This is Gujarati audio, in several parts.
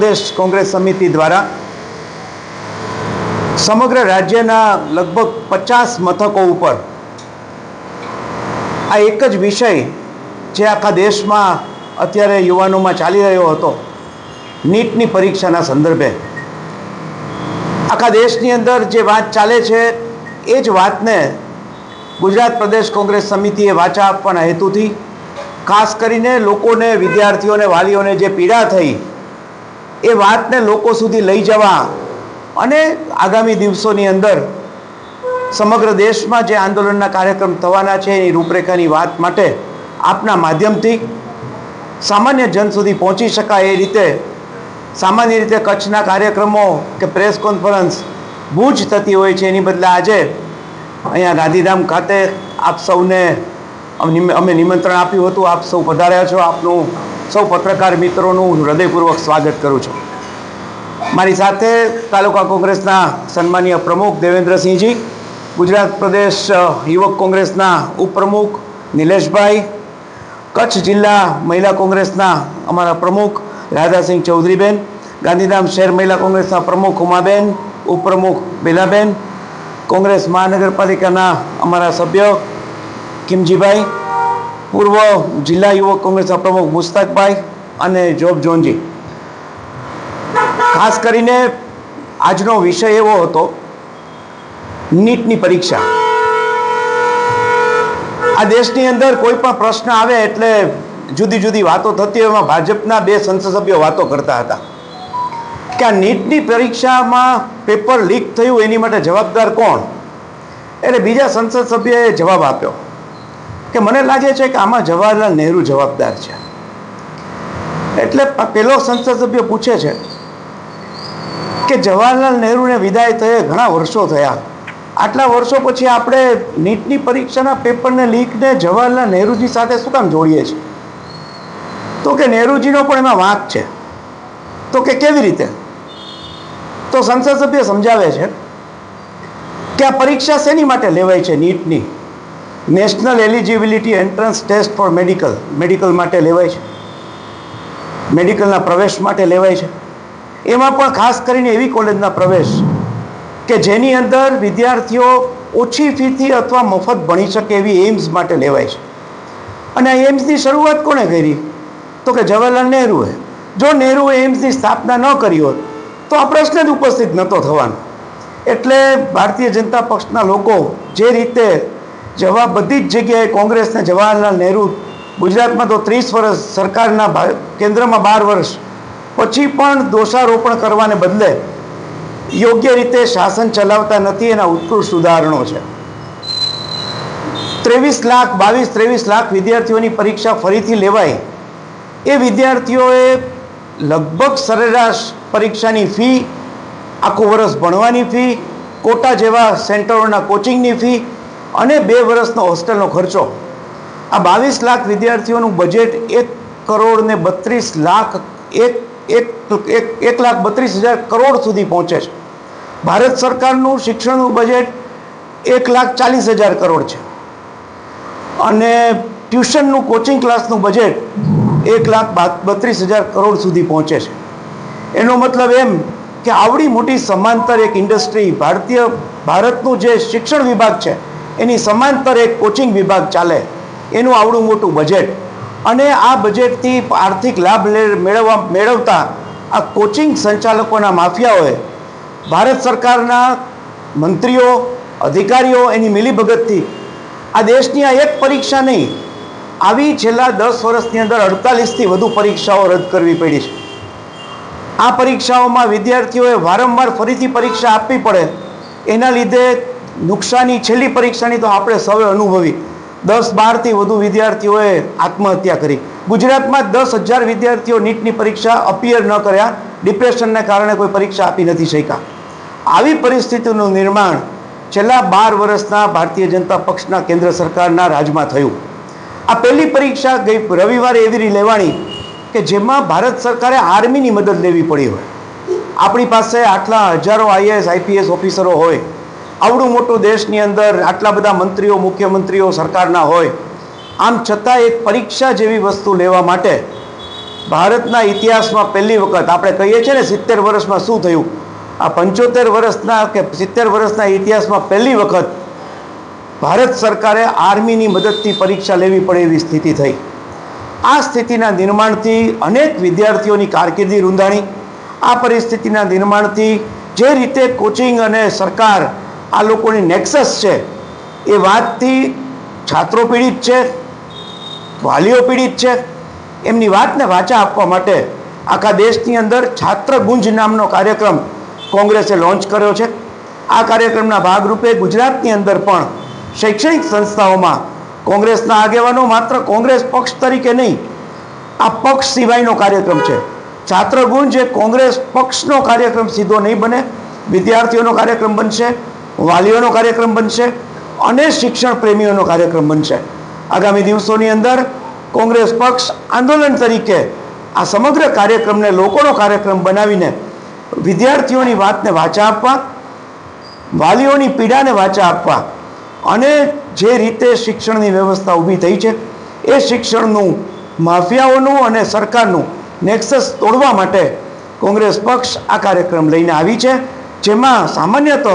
પ્રદેશ કોંગ્રેસ સમિતિ દ્વારા સમગ્ર રાજ્યના લગભગ 50 મથકો ઉપર આ એક જ વિષય જે આખા દેશમાં અત્યારે યુવાનોમાં ચાલી રહ્યો હતો, નીટની પરીક્ષાના સંદર્ભે આખા દેશની અંદર જે વાત ચાલે છે એ જ વાતને ગુજરાત પ્રદેશ કોંગ્રેસ સમિતિએ વાચા આપવાના હેતુથી ખાસ કરીને લોકોને, વિદ્યાર્થીઓને, વાલીઓને જે પીડા થઈ એ વાતને લોકો સુધી લઈ જવા અને આગામી દિવસોની અંદર સમગ્ર દેશમાં જે આંદોલનના કાર્યક્રમ થવાના છે એની રૂપરેખાની વાત માટે આપના માધ્યમથી સામાન્ય જન સુધી પહોંચી શકાય એ રીતે સામાન્ય રીતે કચ્છના કાર્યક્રમો કે પ્રેસ કોન્ફરન્સ ભુજ થતી હોય છે, એની બદલે આજે અહીંયા ગાંધીધામ ખાતે આપ સૌને અમે નિમંત્રણ આપ્યું હતું. આપ સૌ પધાર્યા છો. આપનું સૌ પત્રકાર મિત્રોનું હૃદયપૂર્વક સ્વાગત કરું છું. મારી સાથે તાલુકા કોંગ્રેસના સન્માનીય પ્રમુખ દેવેન્દ્રસિંહજી, ગુજરાત પ્રદેશ યુવક કોંગ્રેસના ઉપપ્રમુખ નિલેશભાઈ, કચ્છ જિલ્લા મહિલા કોંગ્રેસના અમારા પ્રમુખ રાધાસિંહ ચૌધરીબેન, ગાંધીધામ શહેર મહિલા કોંગ્રેસના પ્રમુખ ઉમાબેન, ઉપપ્રમુખ બેલાબેન, કોંગ્રેસ મહાનગરપાલિકાના અમારા સભ્ય કિમજીભાઈ, પૂર્વ જિલ્લા યુવક કોંગ્રેસના પ્રમુખ મુસ્તાકભાઈ અને જોબ જોનજી. ખાસ કરીને આજનો વિષય એવો હતો નીટની પરીક્ષા. આ દેશની અંદર કોઈ પણ પ્રશ્ન આવે એટલે જુદી જુદી વાતો થતી હોય. એમાં ભાજપના 2 સંસદ સભ્યો વાતો કરતા હતા કે આ નીટની પરીક્ષામાં પેપર લીક થયું એની માટે જવાબદાર કોણ? એટલે બીજા સંસદ સભ્યએ જવાબ આપ્યો કે મને લાગે છે કે આમાં જવાહરલાલ નહેરુ જવાબદાર છે. એટલે પેલો સંસદ સભ્ય પૂછે છે કે જવાહરલાલ નહેરુને વિદાય થયે ઘણા વર્ષો થયા, આટલા વર્ષો પછી આપણે નીટની પરીક્ષાના પેપરને લીકને જવાહરલાલ નહેરુજી સાથે શું કામ જોડીએ છીએ? તો કે નહેરુજીનો પણ એમાં વાંક છે. તો કે કેવી રીતે? તો સંસદ સભ્ય સમજાવે છે કે આ પરીક્ષા શેની માટે લેવાય છે? નીટની national eligibility entrance test for medical માટે લેવાય છે, મેડિકલના પ્રવેશ માટે લેવાય છે. એમાં પણ ખાસ કરીને એવી કોલેજના પ્રવેશ કે જેની અંદર વિદ્યાર્થીઓ ઓછી ફીથી અથવા મફત ભણી શકે એવી એમ્સ માટે લેવાય છે. અને આ એમ્સની શરૂઆત કોણે કરી? તો કે જવાહરલાલ નહેરુએ. જો નહેરુએ એમ્સની સ્થાપના ન કરી હોત તો આ પ્રશ્ન જ ઉપસ્થિત નહોતો થવાનો. એટલે ભારતીય જનતા પક્ષના લોકો જે રીતે બધી જ જગ્યાએ કોંગ્રેસને જવાહરલાલ નહેરુ, ગુજરાતમાં તો 30 વર્ષ સરકારના, કેન્દ્રમાં 12 વર્ષ પછી પણ દોષારોપણ કરવાને બદલે યોગ્ય રીતે શાસન ચલાવતા નથી એના ઉત્કૃષ્ટ ઉદાહરણો છે. 23 લાખ વિદ્યાર્થીઓની પરીક્ષા ફરીથી લેવાય. એ વિદ્યાર્થીઓએ લગભગ સરેરાશ પરીક્ષાની ફી, આખું વર્ષ ભણવાની ફી, કોટા જેવા સેન્ટરોના કોચિંગની ફી અને 2 વર્ષનો હોસ્ટેલનો ખર્ચો, આ 22 લાખ વિદ્યાર્થીઓનું બજેટ 1,32,000 કરોડ સુધી પહોંચે છે. ભારત સરકારનું શિક્ષણનું બજેટ 1,40,000 કરોડ છે અને ટ્યુશનનું, કોચિંગ ક્લાસનું બજેટ 1,32,000 કરોડ સુધી પહોંચે છે. એનો મતલબ એમ કે આવડી મોટી સમાંતર એક ઇન્ડસ્ટ્રી, ભારતનું જે શિક્ષણ વિભાગ છે એની સમાંતર એક કોચિંગ વિભાગ ચાલે, એનું આવડું મોટું બજેટ, અને આ બજેટથી આર્થિક લાભ મેળવતા આ કોચિંગ સંચાલકોના માફિયાઓએ ભારત સરકારના મંત્રીઓ, અધિકારીઓ એની મિલીભગતથી આ દેશની આ એક પરીક્ષા નહીં, આવી છેલ્લા 10 વર્ષની અંદર 48થી વધુ પરીક્ષાઓ રદ કરવી પડી છે. આ પરીક્ષાઓમાં વિદ્યાર્થીઓએ વારંવાર ફરીથી પરીક્ષા આપવી પડે, એના લીધે નુકસાની, છેલ્લી પરીક્ષાની તો આપણે સૌએ અનુભવી. 10-12થી વધુ વિદ્યાર્થીઓએ આત્મહત્યા કરી. ગુજરાતમાં 10,000 વિદ્યાર્થીઓ નીટની પરીક્ષા અપિયર ન કર્યા, ડિપ્રેશનને કારણે કોઈ પરીક્ષા આપી નથી શક્યા. આવી પરિસ્થિતિનું નિર્માણ છેલ્લા 12 વર્ષના ભારતીય જનતા પક્ષના કેન્દ્ર સરકારના રાજમાં થયું. આ પહેલી પરીક્ષા ગઈ રવિવારે એવી લેવાણી કે જેમાં ભારત સરકારે આર્મીની મદદ લેવી પડી હોય. આપણી પાસે આટલા હજારો IAS IPS ઓફિસરો હોય, આવડું મોટું દેશની અંદર આટલા બધા મંત્રીઓ, મુખ્યમંત્રીઓ સરકારના હોય, આમ છતાં એક પરીક્ષા જેવી વસ્તુ લેવા માટે ભારતના ઇતિહાસમાં પહેલી વખત આપણે કહીએ છીએ ને 70 વર્ષમાં શું થયું, આ 75 વર્ષના કે 70 વર્ષના ઇતિહાસમાં પહેલી વખત ભારત સરકારે આર્મીની મદદથી પરીક્ષા લેવી પડે એવી સ્થિતિ થઈ. આ સ્થિતિના નિર્માણથી અનેક વિદ્યાર્થીઓની કારકિર્દી રૂંધાણી. આ પરિસ્થિતિના નિર્માણથી જે રીતે કોચિંગ અને સરકાર આ લોકોની નેક્સસ છે એ વાતથી છાત્રો પીડિત છે, વાલીઓ પીડિત છે. એમની વાતને વાચા આપવા માટે આખા દેશની અંદર છાત્ર ગુંજ નામનો કાર્યક્રમ કોંગ્રેસે લોન્ચ કર્યો છે. આ કાર્યક્રમના ભાગરૂપે ગુજરાતની અંદર પણ શૈક્ષણિક સંસ્થાઓમાં કોંગ્રેસના આગેવાનો માત્ર કોંગ્રેસ પક્ષ તરીકે નહીં, આ પક્ષ સિવાયનો કાર્યક્રમ છે. છાત્ર ગુંજ એ કોંગ્રેસ પક્ષનો કાર્યક્રમ સીધો નહીં બને, વિદ્યાર્થીઓનો કાર્યક્રમ બનશે, વાલીઓનો કાર્યક્રમ બનશે અને શિક્ષણ પ્રેમીઓનો કાર્યક્રમ બનશે. આગામી દિવસોની અંદર કોંગ્રેસ પક્ષ આંદોલન તરીકે આ સમગ્ર કાર્યક્રમને લોકોનો કાર્યક્રમ બનાવીને વિદ્યાર્થીઓની વાતને વાચા આપવા, વાલીઓની પીડાને વાચા આપવા અને જે રીતે શિક્ષણની વ્યવસ્થા ઊભી થઈ છે એ શિક્ષણનું માફિયાઓનું અને સરકારનું નેક્સસ તોડવા માટે કોંગ્રેસ પક્ષ આ કાર્યક્રમ લઈને આવી છે, જેમાં સામાન્યતઃ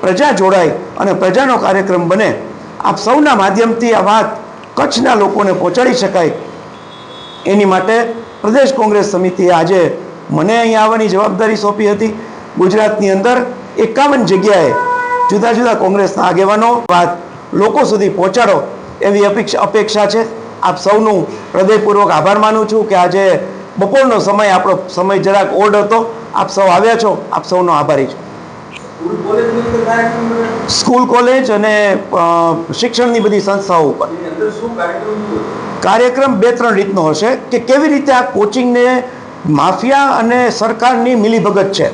પ્રજા જોડાય અને પ્રજાનો કાર્યક્રમ બને. આપ સૌના માધ્યમથી આ વાત કચ્છના લોકોને પહોંચાડી શકાય એની માટે પ્રદેશ કોંગ્રેસ સમિતિએ આજે મને અહીં આવવાની જવાબદારી સોંપી હતી. ગુજરાતની અંદર 51 જગ્યાએ જુદા જુદા કોંગ્રેસના આગેવાનો વાત લોકો સુધી પહોંચાડો એવી અપેક્ષા છે. આપ સૌનું હૃદયપૂર્વક આભાર માનું છું કે આજે બપોરનો સમય આપણો સમય જરાક ઓડ હતો, આપ સૌ આવ્યા છો, આપ સૌનો આભારી છું. સ્કૂલ કોલેજ અને શિક્ષણની બધી સંસ્થાઓ ઉપર કાર્યક્રમ 2-3 રીતનો હશે કે કેવી રીતે આ કોચિંગને માફિયા અને સરકારની મિલીભગત છે,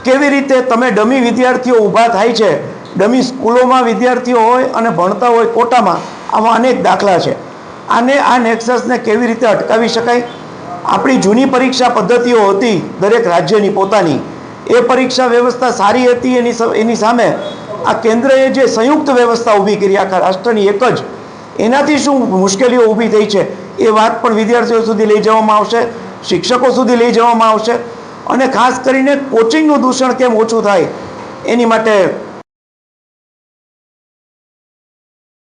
કેવી રીતે તમે ડમી વિદ્યાર્થીઓ ઊભા થાય છે, ડમી સ્કૂલોમાં વિદ્યાર્થીઓ હોય અને ભણતા હોય કોટામાં, આવા અનેક દાખલા છે. આ નેક્સસને કેવી રીતે અટકાવી શકાય. આપણી જૂની પરીક્ષા પદ્ધતિઓ હતી દરેક રાજ્યની પોતાની, એ પરીક્ષા વ્યવસ્થા સારી હતી. એની સામે આ કેન્દ્રએ જે સંયુક્ત વ્યવસ્થા ઊભી કરી આખા રાષ્ટ્રની એક જ, એનાથી શું મુશ્કેલીઓ ઊભી થઈ છે એ વાત પણ વિદ્યાર્થીઓ સુધી લઈ જવામાં આવશે, શિક્ષકો સુધી લઈ જવામાં આવશે અને ખાસ કરીને કોચિંગનું દૂષણ કેમ ઓછું થાય એની માટે